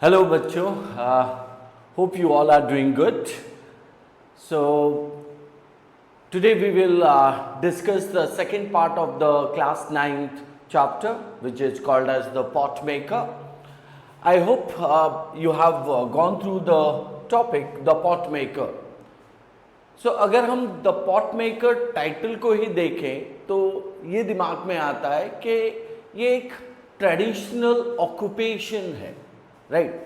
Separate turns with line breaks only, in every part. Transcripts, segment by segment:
Hello बच्चों, hope you all are doing good. So today we will discuss the second part of the class 9th chapter, which is called as the pot maker. I hope you have gone through the topic the pot maker. So अगर हम the pot maker title को ही देखें तो ये दिमाग में आता है कि ये एक ट्रेडिशनल ऑक्यूपेशन है, राइट।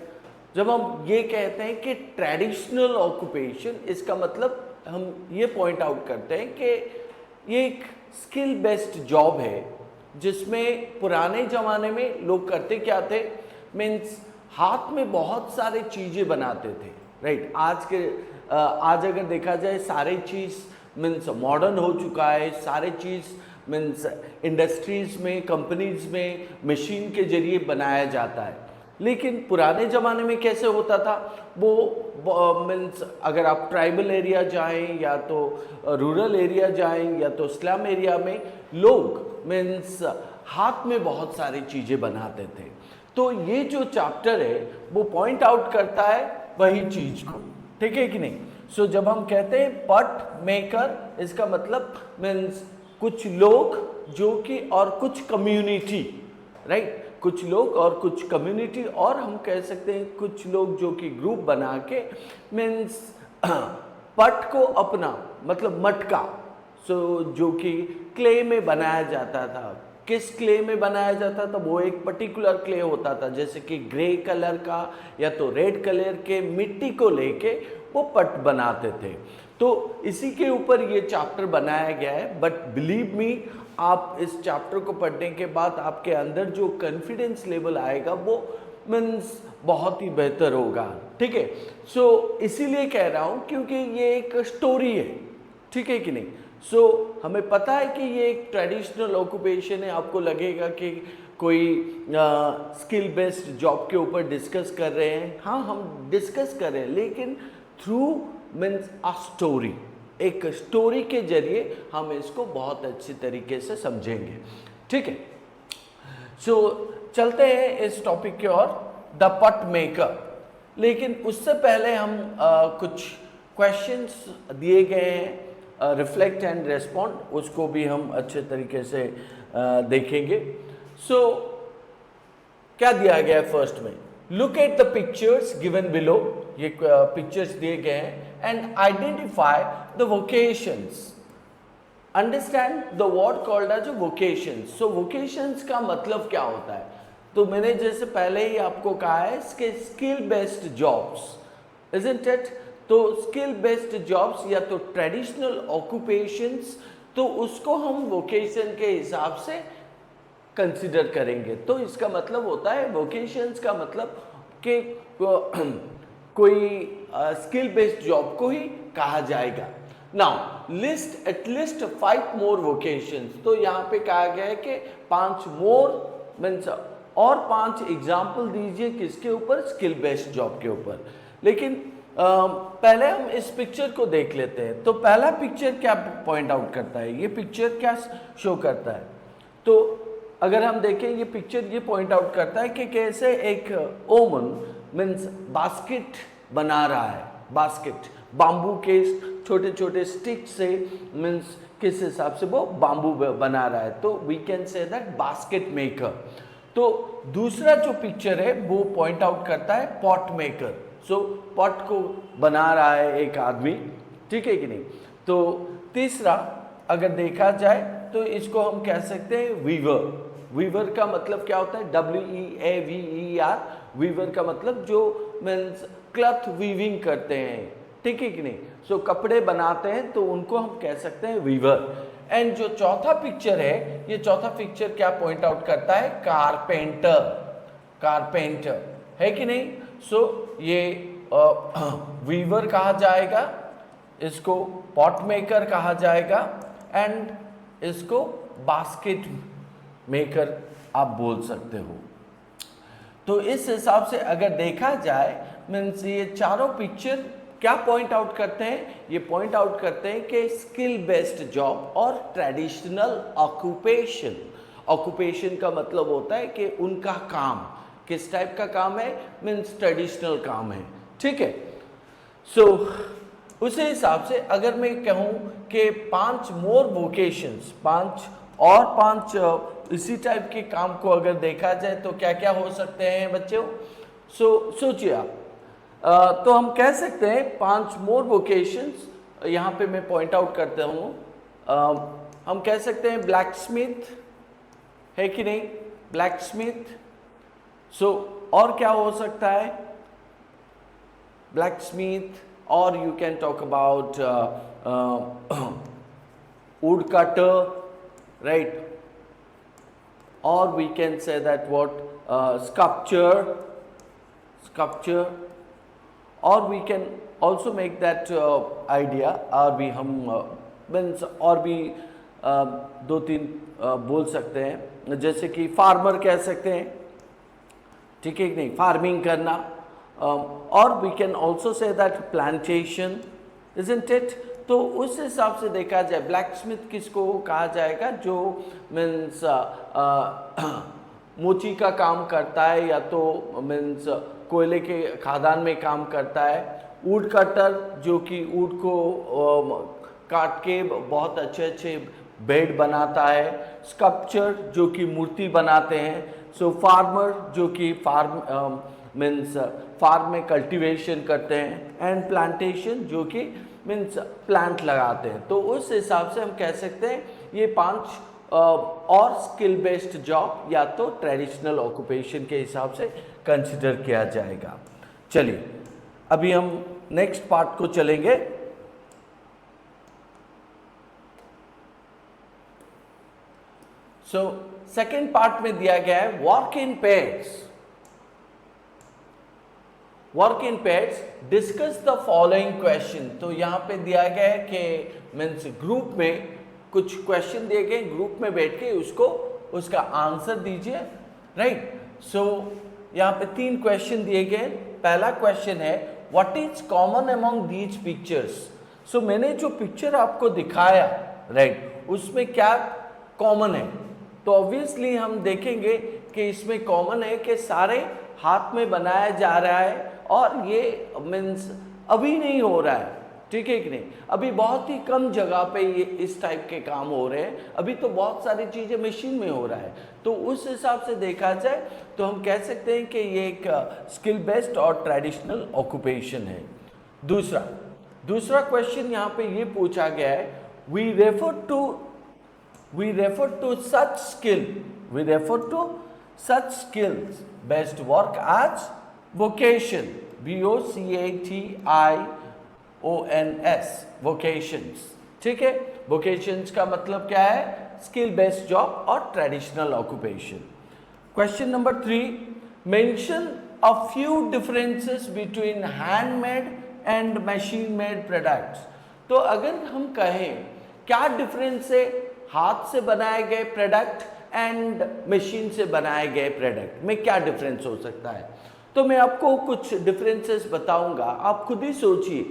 जब हम ये कहते हैं कि ट्रेडिशनल ऑक्यूपेशन, इसका मतलब हम ये पॉइंट आउट करते हैं कि ये एक स्किल बेस्ड जॉब है जिसमें पुराने ज़माने में लोग करते क्या थे, मीन्स हाथ में बहुत सारे चीज़ें बनाते थे, राइट। आज अगर देखा जाए सारे चीज़ मीन्स मॉडर्न हो चुका है, सारे चीज़ मीन्स इंडस्ट्रीज़ में, कंपनीज़ में मशीन के जरिए बनाया जाता है। लेकिन पुराने ज़माने में कैसे होता था, वो मीन्स अगर आप ट्राइबल एरिया जाएं या तो रूरल एरिया जाएं या तो स्लम एरिया में, लोग मीन्स हाथ में बहुत सारी चीज़ें बनाते थे। तो ये जो चैप्टर है वो पॉइंट आउट करता है वही चीज़ को, ठीक है कि नहीं। सो जब हम कहते हैं पट मेकर, इसका मतलब मीन्स कुछ लोग जो कि और कुछ कम्युनिटी, राइट, कुछ लोग और कुछ कम्युनिटी, और हम कह सकते हैं कुछ लोग जो कि ग्रुप बना के मीन्स पट को अपना मतलब मटका, सो जो कि क्ले में बनाया जाता था। किस क्ले में बनाया जाता था, वो एक पर्टिकुलर क्ले होता था, जैसे कि ग्रे कलर का या तो रेड कलर के मिट्टी को लेके वो पट बनाते थे। तो इसी के ऊपर ये चैप्टर बनाया गया है। बट बिलीव मी, आप इस चैप्टर को पढ़ने के बाद आपके अंदर जो कॉन्फिडेंस लेवल आएगा वो मीन्स बहुत ही बेहतर होगा, ठीक है। सो इसीलिए कह रहा हूँ क्योंकि ये एक स्टोरी है, ठीक है कि नहीं। सो हमें पता है कि ये एक ट्रेडिशनल ऑक्यूपेशन है। आपको लगेगा कि कोई स्किल बेस्ड जॉब के ऊपर डिस्कस कर रहे हैं, हाँ हम डिस्कस कर रहे हैं, लेकिन थ्रू मीन्स अ स्टोरी, एक स्टोरी के जरिए हम इसको बहुत अच्छी तरीके से समझेंगे, ठीक है। सो चलते हैं इस टॉपिक की ओर, द पट मेकर। लेकिन उससे पहले हम कुछ क्वेश्चंस दिए गए हैं, रिफ्लेक्ट एंड रेस्पॉन्ड, उसको भी हम अच्छे तरीके से देखेंगे। सो क्या दिया गया है फर्स्ट में, look at the pictures given below, ये पिक्चर्स दिए गए हैं, and identify the vocations. Understand the word called as vocations. So vocations का मतलब क्या होता है, तो मैंने जैसे पहले ही आपको कहा है कि skill based jobs, isn't it. तो स्किल बेस्ड जॉब्स या तो ट्रेडिशनल ऑक्यूपेशंस, तो उसको हम वोकेशन के हिसाब से कंसिडर करेंगे। तो इसका मतलब होता है वोकेशंस का मतलब कि कोई स्किल बेस्ड जॉब को ही कहा जाएगा। नाउ लिस्ट एटलीस्ट 5 मोर वोकेशंस। तो यहाँ पे कहा गया है कि 5 मोर मीन्स और 5 एग्जाम्पल दीजिए किसके ऊपर, स्किल बेस्ड जॉब के ऊपर। लेकिन पहले हम इस पिक्चर को देख लेते हैं। तो पहला पिक्चर क्या पॉइंट आउट करता है, ये पिक्चर क्या शो करता है, तो अगर हम देखें ये पिक्चर ये पॉइंट आउट करता है कि कैसे एक ओमन मीन्स बास्केट बना रहा है। बास्केट बाम्बू के छोटे छोटे स्टिक से मीन्स किस हिसाब से वो बाम्बू बना रहा है, तो we can say that basket maker. तो दूसरा जो पिक्चर है वो पॉइंट आउट करता है पॉट मेकर। सो पॉट को बना रहा है एक आदमी, ठीक है कि नहीं। तो तीसरा अगर देखा जाए तो इसको हम कह सकते हैं वीवर। वीवर का मतलब क्या होता है, WEAVER। वीवर का मतलब जो मीन्स क्लॉथ वीविंग करते हैं, ठीक है कि नहीं। सो कपड़े बनाते हैं तो उनको हम कह सकते हैं वीवर। एंड जो चौथा पिक्चर है, ये चौथा पिक्चर क्या पॉइंट आउट करता है, कारपेंटर। कारपेंटर है कि नहीं। सो ये वीवर कहा जाएगा, इसको पॉट मेकर कहा जाएगा, एंड इसको बास्केट मेकर आप बोल सकते हो। तो इस हिसाब से अगर देखा जाए मीन्स ये चारों पिक्चर क्या पॉइंट आउट करते हैं, ये पॉइंट आउट करते हैं कि स्किल बेस्ड जॉब और ट्रेडिशनल ऑक्यूपेशन। ऑक्यूपेशन का मतलब होता है कि उनका काम, किस टाइप का काम है, मीन्स ट्रेडिशनल काम है, ठीक है। सो उसी हिसाब से अगर मैं कहूँ कि 5 मोर वोकेशंस, 5 इसी टाइप के काम को अगर देखा जाए तो क्या क्या हो सकते हैं बच्चों। सोचिए आप, तो हम कह सकते हैं 5 मोर वोकेशंस, यहाँ पे मैं पॉइंट आउट करता हूँ। हम कह सकते हैं ब्लैक स्मिथ, है कि नहीं, ब्लैक स्मिथ। और क्या हो सकता है, ब्लैक स्मिथ, और you can talk about wood cutter, right? Or we can say that what sculpture, or we can also make that idea, और भी हम means और भी 2-3 बोल सकते हैं, जैसे कि फार्मर कह सकते हैं, ठीक है कि नहीं, फार्मिंग करना, और we can also say that plantation, isn't it. तो उस हिसाब से देखा जाए ब्लैक स्मिथ किसको कहा जाएगा, जो मीन्स मोची का काम करता है, या तो मीन्स कोयले के खादान में काम करता है। वुड कटर जो कि वुड को काट के बहुत अच्छे अच्छे बेड बनाता है। स्कल्पचर जो कि मूर्ति बनाते हैं। फार्मर जो कि मीन्स फार्म में कल्टीवेशन करते हैं। एंड प्लांटेशन जो कि मीन्स प्लांट लगाते हैं। तो उस हिसाब से हम कह सकते हैं ये 5 और स्किल बेस्ड जॉब या तो ट्रेडिशनल ऑक्यूपेशन के हिसाब से कंसिडर किया जाएगा। चलिए अभी हम नेक्स्ट पार्ट को चलेंगे। सेकेंड पार्ट में दिया गया है work in pairs. Work in pairs, discuss the following question. तो यहाँ पे दिया गया है कि मीन्स ग्रुप में कुछ क्वेश्चन दिए गए, ग्रुप में बैठ के उसका आंसर दीजिए, राइट। यहाँ पे 3 क्वेश्चन दिए गए। पहला क्वेश्चन है what is common among these pictures. मैंने जो पिक्चर आपको दिखाया, राइट, उसमें क्या कॉमन है। तो ऑब्वियसली हम देखेंगे कि इसमें कॉमन है कि सारे हाथ में बनाया जा रहा है, और ये मीन्स अभी नहीं हो रहा है, ठीक है कि नहीं, अभी बहुत ही कम जगह पे ये इस टाइप के काम हो रहे हैं। अभी तो बहुत सारी चीज़ें मशीन में हो रहा है। तो उस हिसाब से देखा जाए तो हम कह सकते हैं कि ये एक स्किल बेस्ड और ट्रेडिशनल ऑक्यूपेशन है। दूसरा क्वेश्चन यहाँ पे ये पूछा गया है, we refer to such skills based work as vocation, VOCATIONS, vocations, ठीक है। vocations का मतलब क्या है, स्किल बेस्ड जॉब और traditional occupation. Question number 3, mention a few differences between handmade and machine made products. तो अगर हम कहें क्या डिफरेंस है हाथ से बनाए गए प्रोडक्ट एंड मशीन से बनाए गए प्रोडक्ट में, क्या डिफरेंस हो सकता है। तो मैं आपको कुछ डिफरेंसेस बताऊंगा, आप खुद ही सोचिए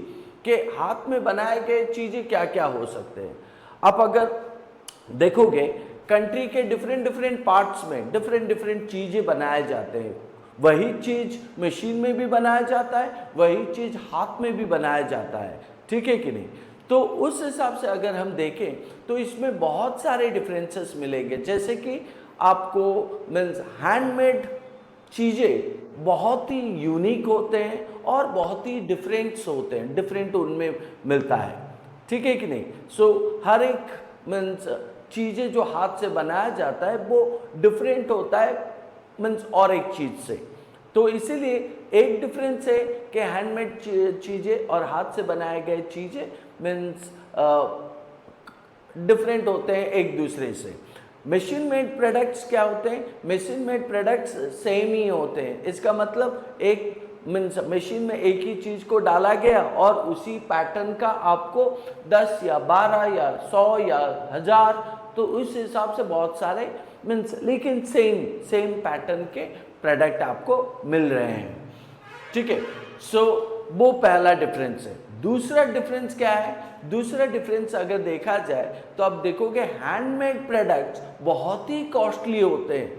कि हाथ में बनाए गए चीज़ें क्या क्या हो सकते हैं। आप अगर देखोगे कंट्री के डिफरेंट पार्ट्स में डिफरेंट चीज़ें बनाए जाते हैं। वही चीज़ मशीन में भी बनाया जाता है, वही चीज़ हाथ में भी बनाया जाता है, ठीक है कि नहीं। तो उस हिसाब से अगर हम देखें तो इसमें बहुत सारे डिफरेंसेस मिलेंगे। जैसे कि आपको मीन्स हैंडमेड चीज़ें बहुत ही यूनिक होते हैं और बहुत ही डिफरेंट्स होते हैं, डिफरेंट उनमें मिलता है, ठीक है कि नहीं। हर एक मीन्स चीज़ें जो हाथ से बनाया जाता है वो डिफरेंट होता है मीन्स और एक चीज़ से। तो इसीलिए एक डिफरेंस है कि हैंडमेड चीज़ें और हाथ से बनाए गए चीज़ें मीन्स डिफरेंट होते हैं एक दूसरे से। मशीन मेड प्रोडक्ट्स क्या होते हैं, मशीन मेड प्रोडक्ट्स सेम ही होते हैं। इसका मतलब एक मीन्स मशीन में एक ही चीज़ को डाला गया और उसी पैटर्न का आपको 10 या 12 या 100 या 1000, तो उस हिसाब से बहुत सारे मीन्स लेकिन सेम पैटर्न के प्रोडक्ट आपको मिल रहे हैं, ठीक है। वो पहला डिफरेंस है। दूसरा डिफरेंस क्या है, दूसरा डिफरेंस अगर देखा जाए तो आप देखोगे हैंडमेड प्रोडक्ट्स बहुत ही कॉस्टली होते हैं,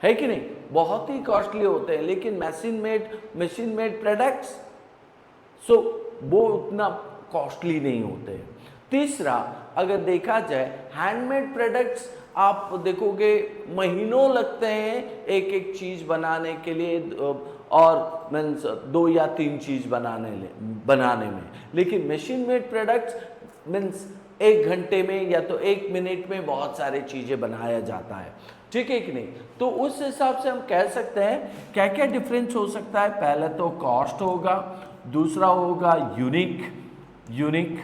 है कि नहीं, बहुत ही कॉस्टली होते हैं, लेकिन मशीन मेड प्रोडक्ट्स सो वो उतना कॉस्टली नहीं होते हैं। तीसरा, अगर देखा जाए हैंडमेड प्रोडक्ट्स, आप देखोगे महीनों लगते हैं एक एक चीज बनाने के लिए, और मीन्स 2 या 3 चीज बनाने में, लेकिन मशीन मेड प्रोडक्ट्स मीन्स 1 घंटे में या तो 1 मिनट में बहुत सारी चीजें बनाया जाता है, ठीक है कि नहीं। तो उस हिसाब से हम कह सकते हैं क्या क्या डिफरेंस हो सकता है। पहले तो कॉस्ट होगा, दूसरा होगा यूनिक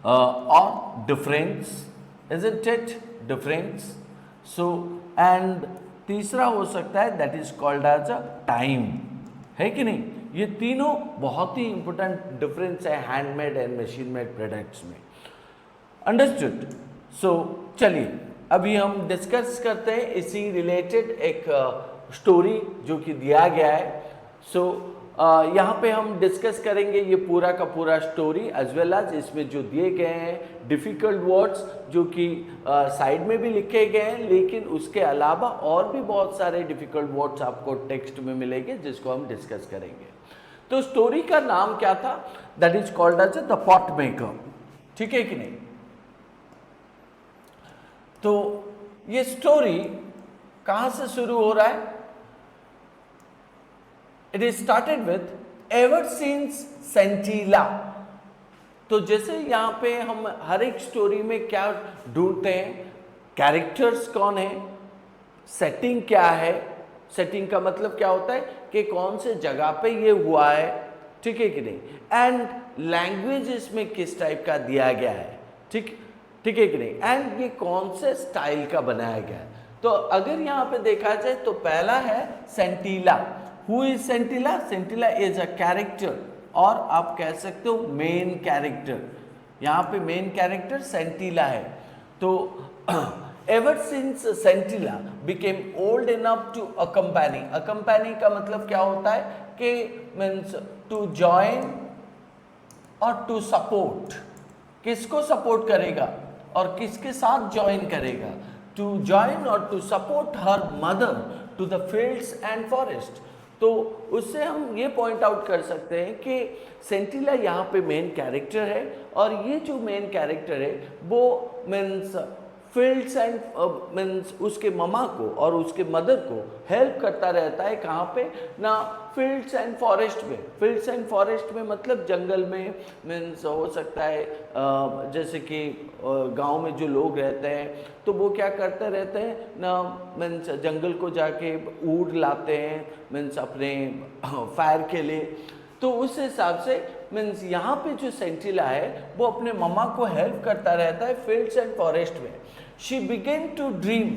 और difference, isn't it, difference. So and तीसरा हो सकता है that is called as a time, है कि नहीं। ये तीनों बहुत ही इंपॉर्टेंट डिफरेंस है handmade and machine made products में। अंडरस्टूड। सो चलिए अभी हम डिस्कस करते हैं इसी रिलेटेड एक स्टोरी जो कि दिया गया है। सो यहाँ पे हम डिस्कस करेंगे ये पूरा का पूरा स्टोरी, एज वेल एज इसमें जो दिए गए हैं डिफ़िकल्ट वर्ड्स जो कि साइड में भी लिखे गए हैं, लेकिन उसके अलावा और भी बहुत सारे डिफ़िकल्ट वर्ड्स आपको टेक्स्ट में मिलेंगे जिसको हम डिस्कस करेंगे। तो स्टोरी का नाम क्या था, that is called as the pot maker, ठीक है कि नहीं। तो ये स्टोरी कहाँ से शुरू हो रहा है, it is started with ever since Sentilla. तो जैसे यहाँ पे हम हर एक स्टोरी में क्या ढूंढते हैं, कैरेक्टर्स कौन है, सेटिंग क्या है, सेटिंग का मतलब क्या होता है कि कौन से जगह पे ये हुआ है, ठीक है कि नहीं, एंड लैंग्वेज इसमें किस टाइप का दिया गया है, ठीक है कि नहीं, एंड ये कौन से स्टाइल का बनाया गया है। तो अगर यहाँ पे देखा जाए तो पहला है Sentilla. Who is Sentilla, Sentilla is a character, और आप कह सकते हो मेन कैरेक्टर। यहाँ पे मेन कैरेक्टर सेंटिला है। तो ever since Sentilla became old enough to accompany का मतलब क्या होता है कि मीन्स टू जॉइन और टू सपोर्ट, किसको सपोर्ट करेगा और किसके साथ ज्वाइन करेगा, टू जॉइन और to support her mother to the fields and forest. तो उससे हम ये पॉइंट आउट कर सकते हैं कि सेंटिला यहाँ पे मेन कैरेक्टर है, और ये जो मेन कैरेक्टर है वो मीन्स फील्ड्स एंड मीन्स उसके ममा को और उसके मदर को हेल्प करता रहता है। कहाँ पे ना, फील्ड्स एंड फॉरेस्ट में। फील्ड्स एंड फॉरेस्ट में मतलब जंगल में, मीन्स हो सकता है जैसे कि गांव में जो लोग रहते हैं तो वो क्या करते रहते हैं ना, मीन्स जंगल को जाके ऊड लाते हैं मीन्स अपने फायर के लिए। तो उस हिसाब से मीन्स यहाँ पे जो सेंटिला है वो अपने मम्मा को हेल्प करता रहता है फील्ड्स एंड फॉरेस्ट में। She begin to dream.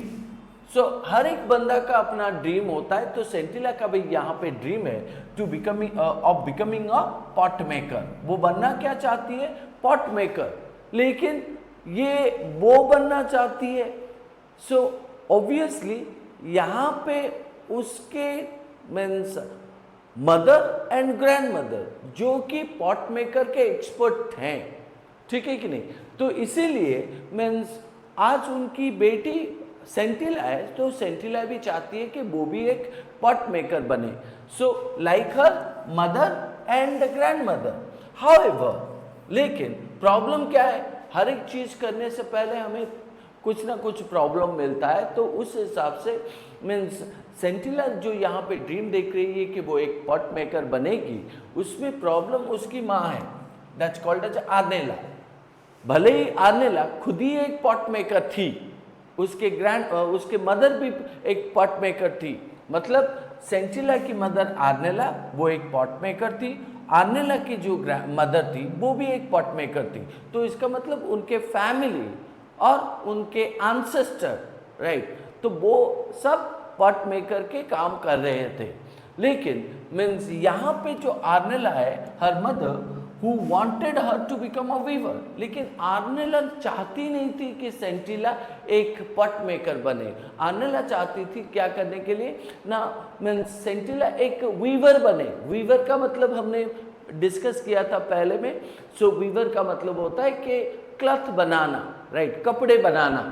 So हर एक बंदा का अपना ड्रीम होता है, तो सेंटिला का भी यहाँ पे ड्रीम है to becoming a pot maker. वो बनना क्या चाहती है, पॉट मेकर, लेकिन ये वो बनना चाहती है। सो ऑब्वियसली यहाँ पे उसके means mother and grand mother जो कि पॉट मेकर के एक्सपर्ट हैं, ठीक है कि नहीं। तो इसीलिए मीन्स आज उनकी बेटी सेंटिला है, तो सेंटिला भी चाहती है कि वो भी एक पॉट मेकर बने। So like her mother and grand mother. However, लेकिन प्रॉब्लम क्या है, हर एक चीज करने से पहले हमें कुछ ना कुछ प्रॉब्लम मिलता है। तो उस हिसाब से मीन्स सेंटिला जो यहाँ पे ड्रीम देख रही है कि वो एक पॉट मेकर बनेगी, उसमें प्रॉब्लम उसकी माँ है, दैट्स कॉल्ड एज आर्नेला। भले ही आर्नेला खुद ही एक पॉट मेकर थी, उसके मदर भी एक पॉट मेकर थी, मतलब सेंटिला की मदर आर्नेला वो एक पॉट मेकर थी, आर्नेला की जो मदर थी वो भी एक पॉट मेकर थी। तो इसका मतलब उनके फैमिली और उनके एंसेस्टर, राइट, तो वो सब पॉट मेकर के काम कर रहे थे। लेकिन मीन्स यहाँ पे जो आर्नेला है, her mother who wanted her to become a weaver, लेकिन आर्नेला चाहती नहीं थी कि सेंटिला एक पॉट मेकर बने। आर्नेला चाहती थी क्या करने के लिए ना, मीन्स सेंटिला एक वीवर बने। वीवर का मतलब हमने डिस्कस किया था पहले में। सो वीवर का मतलब होता है कि क्लॉथ बनाना, राइट, कपड़े बनाना,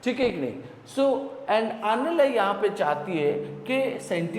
ठीक है कि नहीं। सो एंड अनिल यहाँ पे चाहती है कि